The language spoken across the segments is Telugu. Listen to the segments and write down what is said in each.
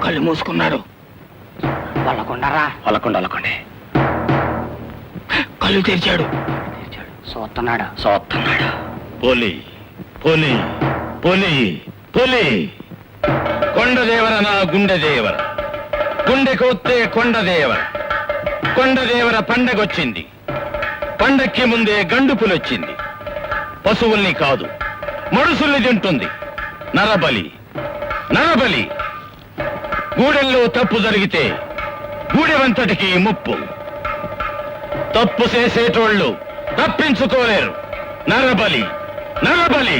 కళ్ళు మూసుకున్నాడు. వాళ్ళకుండే కళ్ళు తెరిచాడు. చూస్తున్నాడు. పోలి పోలి పోలి పోలి కొండదేవర నా గుండెదేవర, గుండెకొత్తే కొండదేవర. కొండదేవర పండగొచ్చింది. పండక్కి ముందే గండు పులొచ్చింది. పశువుల్ని కాదు మనుషుల్ని తింటుంది. నరబలి నరబలి. గూడెల్లో తప్పు జరిగితే గూడెవంతటికి ముప్పు. తప్పు చేసేటోళ్ళు తప్పించుకోలేరు. నరబలి నరబలి.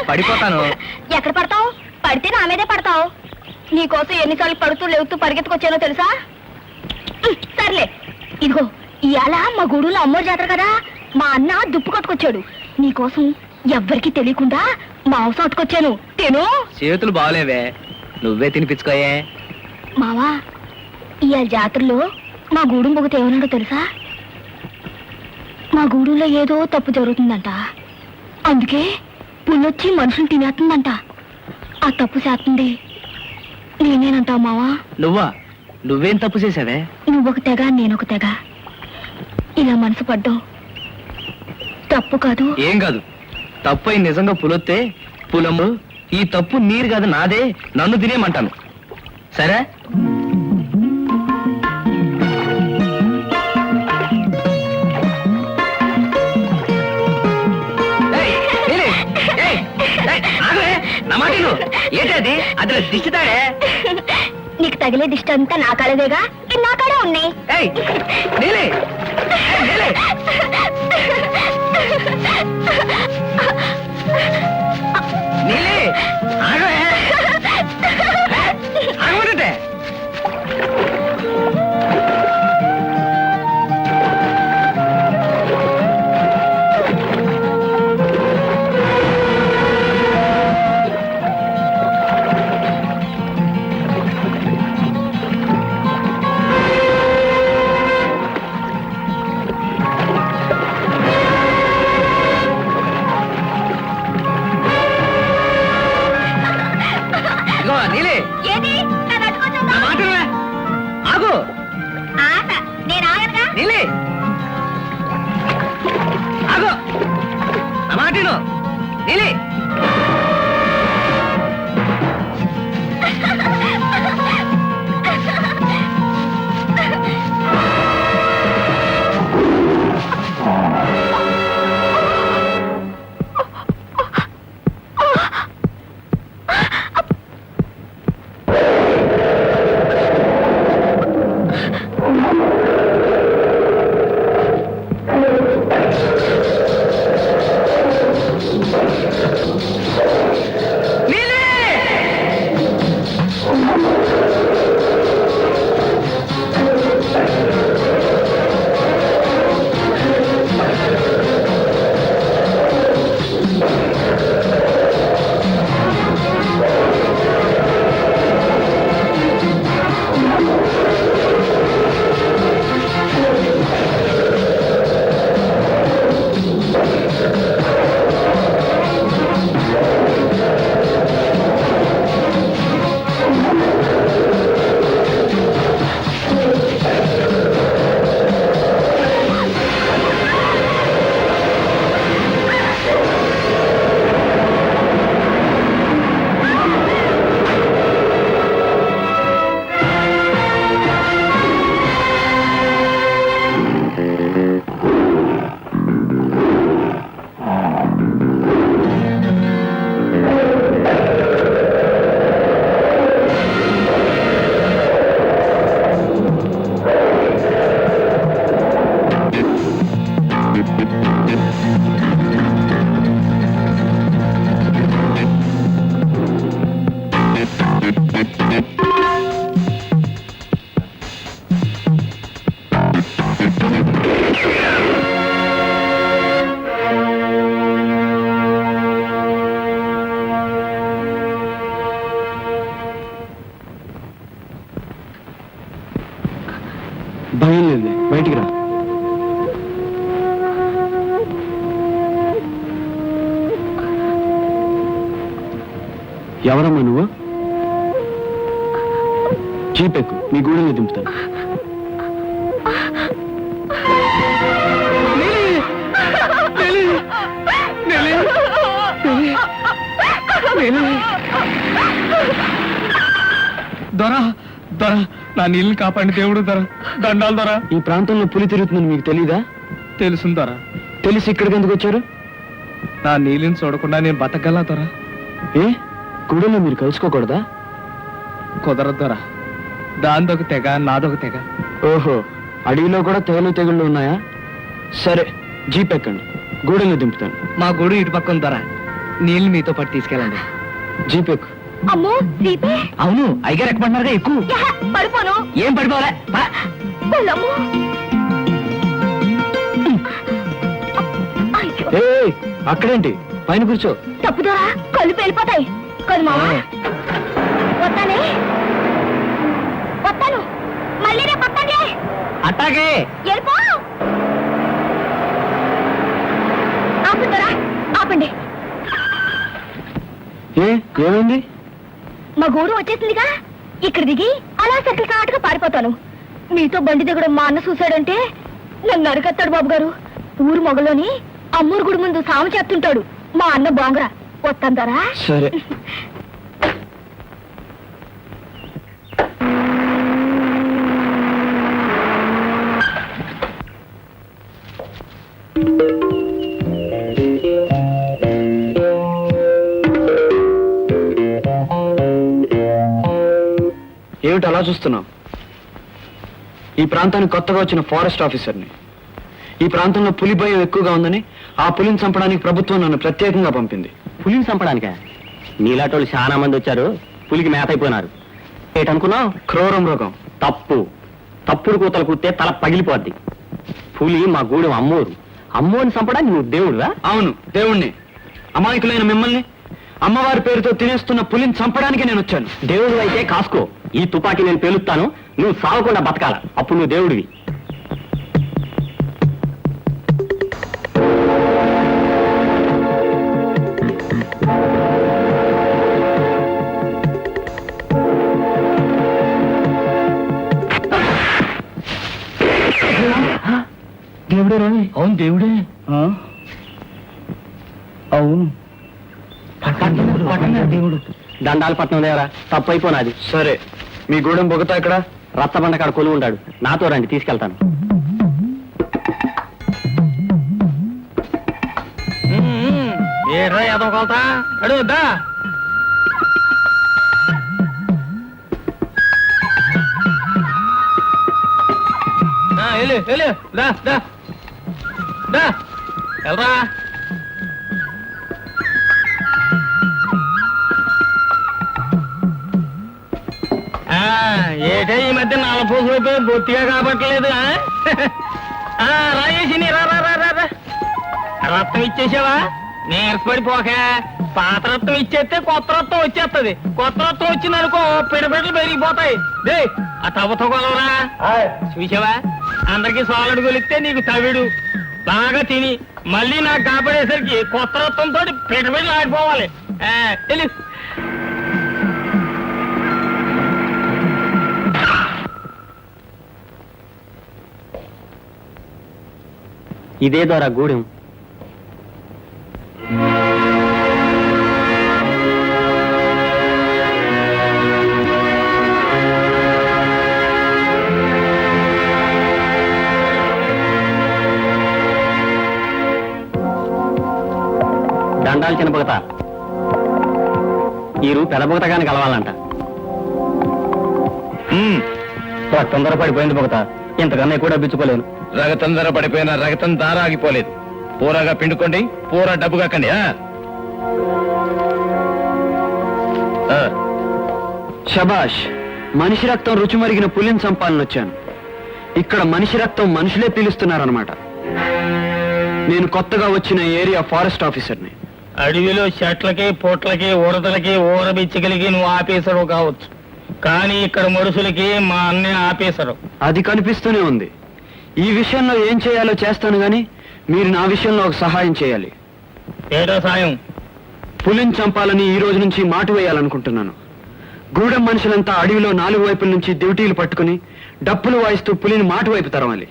పడిపోతాను. ఎక్కడ పడతావు? పడితే నా మీదే పడతావు. నీకోసం ఎన్నిసార్లు పడుతూ లేవుతూ పరిగెత్తుకొచ్చానో తెలుసా? సర్లే, ఇదిగో ఇవాళ మా గూడులో అమ్మోరు జాతర కదా, మా అన్న దుప్పు కొట్టుకొచ్చాడు. నీకోసం ఎవ్వరికి తెలియకుండా మాంసం అట్టుకొచ్చాను. తిను. చేతులు బాగలేవే, నువ్వే తినిపించుకోయే. మావా, ఇవాళ జాతరలో మా గూడెం పొగత ఏమన్నాడో తెలుసా? మా గూడులో ఏదో తప్పు జరుగుతుందంట, అందుకే పుల్లొచ్చి మనుషులు తినేస్తుందంట. ఆ తప్పు చేస్తుంది నేనేనంటావు మావా? నువ్వేం తప్పు చేసావే? నువ్వొక తెగ నేనొక తెగ, ఇలా మనసు పడ్డావు. తప్పు కాదు. ఏం కాదు, తప్పు అయి నిజంగా పులొత్తే పులము. ఈ తప్పు నీరు కాదు నాదే, నన్ను తినేమంటాను. సరే? ఏంటది? అది దిష్టితాడే. నీకు తగిలే దిష్టి అంతా నా కాడదేగా, నా కాడే ఉన్నాయి. బయటికి రా. ఎవరమ్మా నువ్వు? జీప్ ఎక్కు, నీ గూడెల్లో దింపుతాను. దొర దొర నా నీళ్ళని కాపాడి దేవుడు దొర, దండాలు దొర. ఈ ప్రాంతంలో పులి తిరుగుతుందని మీకు తెలీదా? తెలుసు దొర, తెలిసి ఇక్కడికి ఎందుకు వచ్చారు? నా నీళ్ళని చూడకుండా నేను బతకగలా దొర. ఏ గూడెల్లో మీరు కలుసుకోకూడదా? కుదరదు దొర, దాందొక తెగ నాదొక తెగ. ఓహో, అడవిలో కూడా తెగుళ్ళు ఉన్నాయా? సరే, జీప్ ఎక్కండి, గూడెల్లో దింపుతాను. మా గూడు ఇటు పక్కన దొర, నీళ్ళు మీతో పాటు తీసుకెళ్ళండి. జీప్ ఎక్కు. అమ్మో దీపే. అవును, అయ్యగారు ఎక్కమంటున్నారుగా ఎక్కువ. యహ, పడిపోను. ఏం పడిపోలే. వెళ్ళమ్మో. అయ్యో, ఏ అక్కడేంటి, పైన కూర్చో. తప్పుదోరా, కళ్ళు పేలిపోతాయి కదా మావా. వస్తానే, వస్తాను. మళ్ళీ రేపు వస్తానే. అట్టాగే. వెళ్ళిపో. ఆపుదోరా, ఆపండి. ఏమైంది? మా గూడు వచ్చేసిందిగా, ఇక్కడ దిగి అలా సైకిల్ కాటుగా పారిపోతాను. మీతో బండి దిగడం మా అన్న చూశాడంటే నన్ను అరికెత్తాడు బాబు గారు. ఊరు మొగలోని అమ్మూరు గుడి ముందు సాము చేస్తుంటాడు మా అన్న బాంగరా. వస్తాందారా? సరే. ఏమిటి అలా చూస్తున్నావు? ఈ ప్రాంతానికి కొత్తగా వచ్చిన ఫారెస్ట్ ఆఫీసర్ని. ఈ ప్రాంతంలో పులి భయం ఎక్కువగా ఉందని ఆ పులిని చంపడానికి ప్రభుత్వం నన్ను ప్రత్యేకంగా పంపింది. పులిని చంపడానికా? నీలాటోళ్ళు చాలా మంది వచ్చారు, పులికి మేత అయిపోయినారు. ఏటనుకున్నావు? క్రూర మృగం. తప్పు. తప్పుడు కూతలు కూస్తే తల పగిలిపోద్ది. పులి మా గూడెం అమ్మోరు. అమ్మోని చంపడానికి నువ్వు దేవుడురా? అవును, దేవుణ్ణి. అమాయకులైన మిమ్మల్ని అమ్మవారి పేరుతో తినేస్తున్న పులిని చంపడానికి నేను వచ్చాను. దేవుడు అయితే కాసుకో. ఈ తుపాకీ నేను పేలుస్తాను, నువ్వు సావకుండా బతకాల. అప్పుడు నువ్వు దేవుడివి. దేవుడే రాని. అవును దేవుడే. అవును, దేవుడు. దండాలు పట్నం దేవరా, తప్పు అయిపోనాది. సరే, మీ గూడెం బొగతా ఇక్కడ. రచ్చబండ కాడ కొలువు ఉంటాడు, నాతో రండి, తీసుకెళ్తాను. ఏడ్రా ఏదో కొలతా అడుగుద్దా. వెళ్ళు వెళ్ళు, దా దా దా, వెళ్ళరా. ఏటే ఈ మధ్య నల్లపూసలు బొత్తిగా కాబట్టలేదు. రాయేసి రా రా రా రా. రక్తం ఇచ్చేసావా? నీరసపడిపోక పాత రక్తం ఇచ్చేస్తే కొత్త రక్తం వచ్చేస్తది. కొత్త రక్తం వచ్చిందనుకో పిడపెట్లు పెరిగిపోతాయి. దే ఆ తవ్వతో కొలవరా. చూసావా, అందరికి సోలడు కొలిస్తే నీకు తవిడు. బాగా తిని మళ్ళీ నాకు కాపాడేసరికి కొత్త రక్తంతో పిడపెట్లు ఆడిపోవాలి. తెలి ఇదే ద్వారా గూడెం. దండాలు చిన్న బొగత. ఈ రూ పెద్ద బొగతగానే కలవాలంట. తొందర పడిపోయింది బొగత, ఇంతకన్నా ఎక్కువ డబ్బిచ్చుకోలేను. రగతం ధర పడిపోయిన రగతం దార ఆగిపోలేదు. పూరగా పిండుకోండి, పూర డబ్బు కాకండి. శబాష్, మనిషి రక్తం రుచి మరిగిన పులిని చంపాలని వచ్చాను. ఇక్కడ మనిషి రక్తం మనుషులే పీలుస్తున్నారన్నమాట. నేను కొత్తగా వచ్చిన ఏరియా ఫారెస్ట్ ఆఫీసర్ని. అడవిలో చెట్లకి పొట్లకి ఉడతలకి ఊరబిచ్చగలిగి నువ్వు ఆపేసరు కావచ్చు, కానీ ఇక్కడ మనుషులకి మా అన్నే ఆపేసరు. అది కనిపిస్తూనే ఉంది. ఈ విషయంలో ఏం చేయాలో చేస్తాను గాని మీరు నా విషయంలో ఒక సహాయం చేయాలి. ఏదో సాయం? పులిని చంపాలని ఈ రోజు నుంచి మాటు వేయాలనుకుంటున్నాను. గూడెం మనుషులంతా అడవిలో 4 వైపుల నుంచి దివిటీలు పట్టుకుని డప్పులు వాయిస్తూ పులిని మాటు వైపు తరవాలి.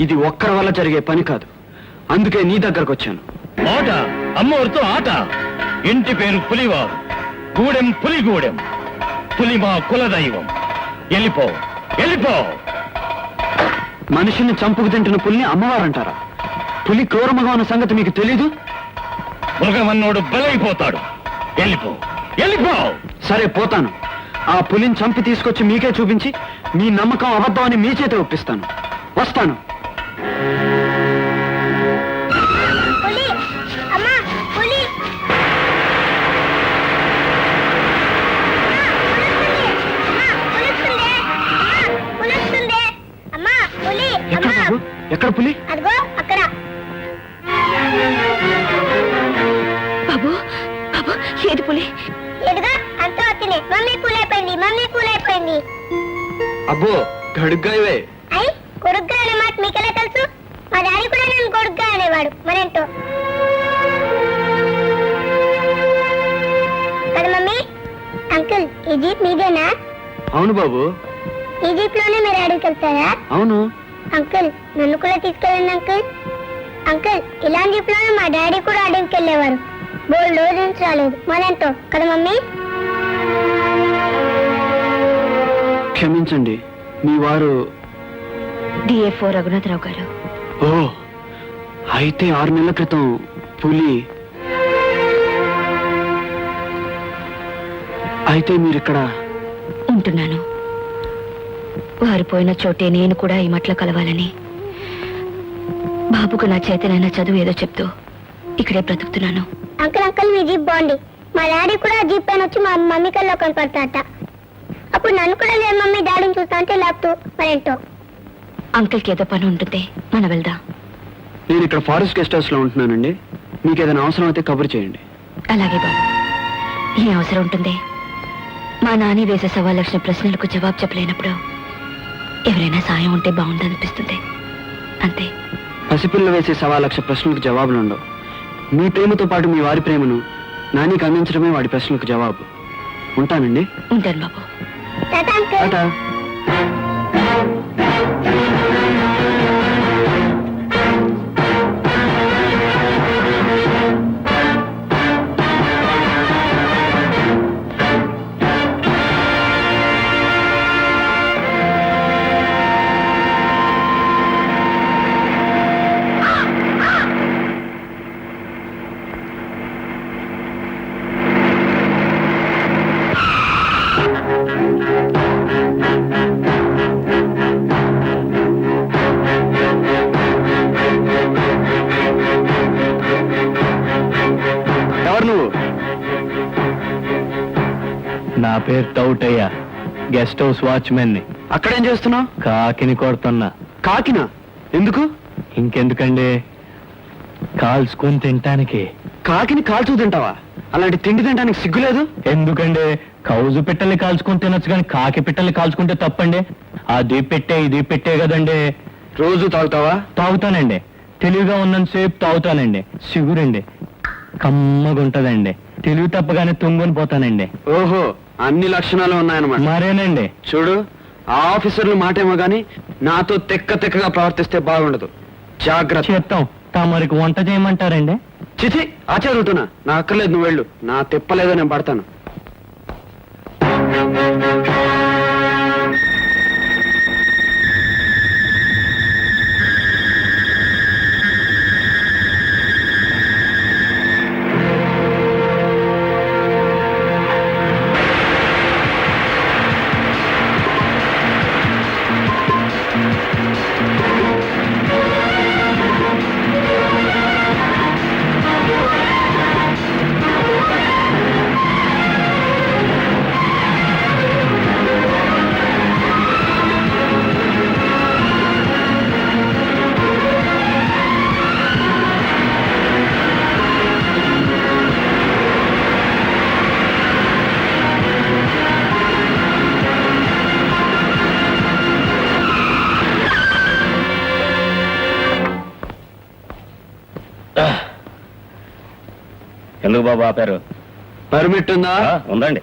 ఇది ఒక్కరి వల్ల జరిగే పని కాదు. అందుకే నీ దగ్గరకు వచ్చాను. ఆట, అమ్మోరితో ఆట. ఇంటి పేరు పులివారు, గూడెం పులిగూడెం. పులి మా కులదైవం. వెళ్ళిపో, వెళ్ళిపో. మనిషిని చంపుకు తింటున్న పులిని అమ్మవారంటారా? పులి క్రూరమగం అన్న సంగతి మీకు తెలీదు? మృగమన్నోడు బలైపోతాడు. వెళ్ళిపో, వెళ్ళిపో. సరే పోతాను. ఆ పులిని చంపి తీసుకొచ్చి మీకే చూపించి మీ నమ్మకం అబద్ధం అని మీ చేత ఒప్పిస్తాను. వస్తాను. పులి అమ్మా, పులి అమ్మా, పులి ఎక్కడ అమ్మా, బాబు? ఎక్కడ పులి? అదిగో అక్కడ. బాబు బాబు, ఏది పులి? ఎదుగా అంత వచ్చింది. మమ్మీ కూల్ అయిపోయింది, మమ్మీ కూల్ అయిపోయింది. అబ్బో గడుగ్గా ఇవే. అయ్యి కొడుగ్గా అనే మాట మీకెలా తెలుసు? మా డాడీ కూడా నన్ను కొడుగ్గా అనేవాడు. మరేంటో కదా మమ్మీ. అంకుల్, ఈ జీప్ మీదేనా? అవును బాబు. ఈ జీప్ లోనే మీరు అడవికి వెళ్తారా? అవును. అంకుల్, నన్ను కూడా తీసుకెళ్ళండి అంకుల్. అంకుల్, ఇలాంటి జీప్ లోనే మా డాడీ కూడా అడవికి వెళ్ళేవారు. బోల్డ్ రోజు నుంచి రాలేదు. మరేంటో కదా మమ్మీ. క్షమించండి, మీ వారు డిఏ4 రఘునాథరావు గారు. ఓ అయితే 6 నెలల క్రితం పులి. అయితే మీరిక్కడ ఉంటున్నాను. వారు పోయిన చోటే నేను కూడా ఈ మట్ల కలవాలని, బాబుకు నా చేతనైనా చదువు ఏదో చెప్తూ ఇక్కడే బ్రతుకుతున్నాను. అంకుల్ అంకుల్, మీ జీప్ బాగుంది. మా డాడీ కూడా జీప్ పైన వచ్చి మా మమ్మీ కల్లో కనపడతాట. అప్పుడు నన్ను కూడా లేదు మమ్మీ డాడీని చూస్తా అంటే లేపుతూ. మరేంటో అంకుల్కి ఏదో పని ఉంటుంది, మనం వెళ్దాం. నేను ఇక్కడ ఫారెస్ట్ గెస్ట్ హౌస్ లో ఉంటున్నానండి. మీకు ఏదైనా అవసరం అయితే కబురు చేయండి. అలాగే బాబు. ఏ అవసరం ఉంటుంది? మా నాని వేసే 1,00,000 ప్రశ్నలకు జవాబు చెప్పలేనప్పుడు ఎవరైనా సాయం ఉంటే బాగుందనిపిస్తుంది, అంతే. పసిపిల్ల వేసే 1,00,000 ప్రశ్నలకు జవాబులు ఉండవు. మీ ప్రేమతో పాటు మీ వారి ప్రేమను నానికి అందించడమే వాడి ప్రశ్నలకు జవాబు. ఉంటానండి. ఉంటాను బాబు. టాటా. ఎవరు నువ్వు? నా పేరు టౌటయ్య, గెస్ట్ హౌస్ వాచ్మెన్ ని. అక్కడేం చేస్తున్నావు? కాకిని కొడుతున్నా. కాకినా? ఎందుకు? ఇంకెందుకండి, కాల్చుకొని తింటానికి. కాకిని కాల్చూ తింటావా? అలాంటి తిండి తినడానికి సిగ్గులేదు? ఎందుకండి, కౌజు పిట్టల్ని కాల్చుకొని తినొచ్చు కానీ కాకి పిట్టల్ని కాల్చుకుంటే తప్పండి. అది పెట్టే ఇది పెట్టే కదండి. రోజు తాగుతావా? తాగుతానండి. తెలివిగా ఉన్నంతసేపు తాగుతానండి. సిగురండి, కమ్మగుంటదండి. తెలివి తప్పగానే తుంగుని పోతానండి. ఓహో, అన్ని లక్షణాలు ఉన్నాయన్నమాట. మరేనండి. చూడు, ఆ ఆఫీసర్లు మాటేమో గాని నాతో తెక్కగా ప్రవర్తిస్తే బాగుండదు. జాగ్రత్త. చేస్తాం. తమరికి వంట చేయమంటారండి? చిచి, ఆచారుతున్నా. నా అక్కర్లేదు, నువ్వు వెళ్ళు. నా తిప్పలేదో నేను పడతాను. ఎందుకు బాబు ఆపారు? పర్మిట్ ఉందా? ఉందండి.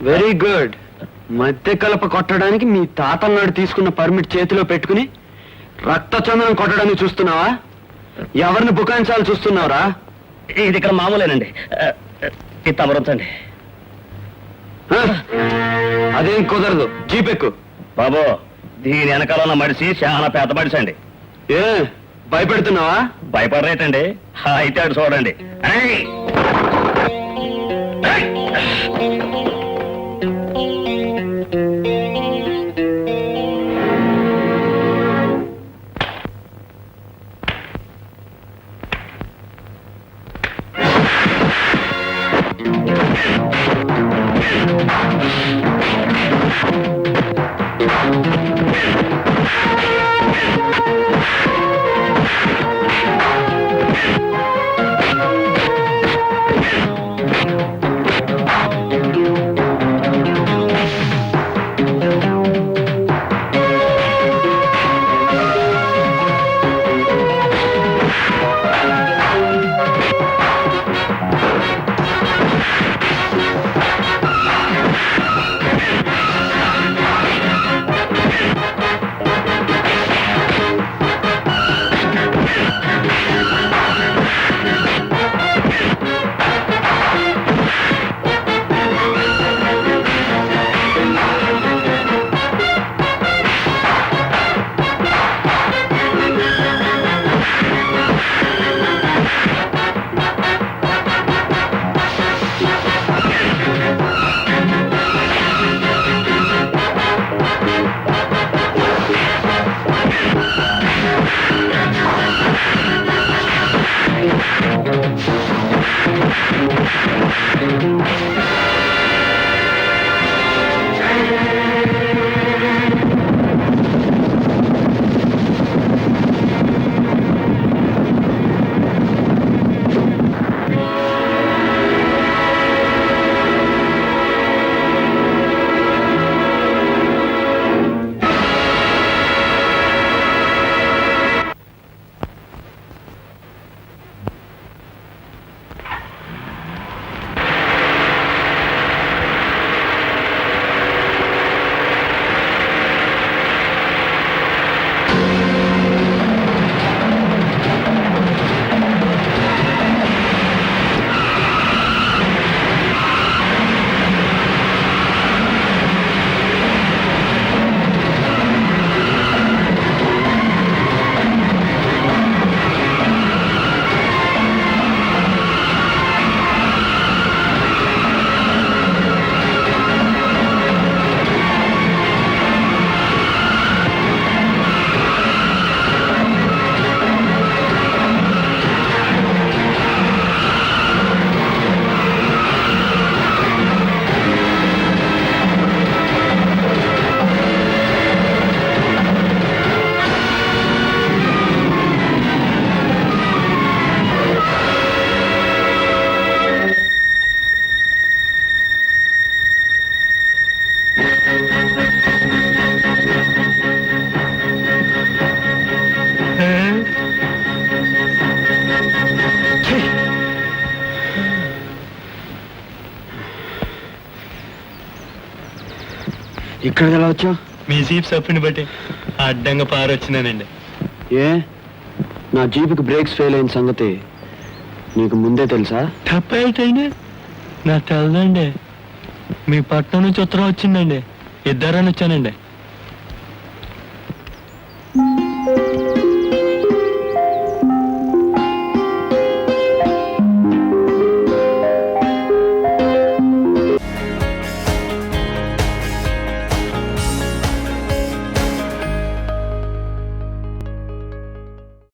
Very good. మధ్య కలప కొట్టడానికి మీ తాతన్నాడు తీసుకున్న పర్మిట్ చేతిలో పెట్టుకుని రక్త చందనం కొట్టడానికి చూస్తున్నావా? ఎవరిని బుకాయించాలి చూస్తున్నావురా? ఇది ఇక్కడ మామూలేనండి. ఇది తమరుంచండి. హ? అదేం కుదరదు. జీపెక్కు. బాబు దీని వెనకాల ఉన్న మడిసి చాలా పెద్ద మడిసి అండి. ఏ భయపెడుతున్నావా? భయపడరేటండి. అయితే అటు చూడండి. ఏయ్! ఏయ్! ఇక్కడికి ఎలా వచ్చావు? మీ జీప్ సప్పుని బట్టి అడ్డంగా పారొచ్చినానండి. ఏ నా జీపుకి బ్రేక్స్ ఫెయిల్ అయిన సంగతి నీకు ముందే తెలుసా? తప్పేటండి, నాకు తెలదండి. మీ పట్నం నుంచి ఉత్తరం వచ్చిందండి. ఇద్దరని వచ్చానండి.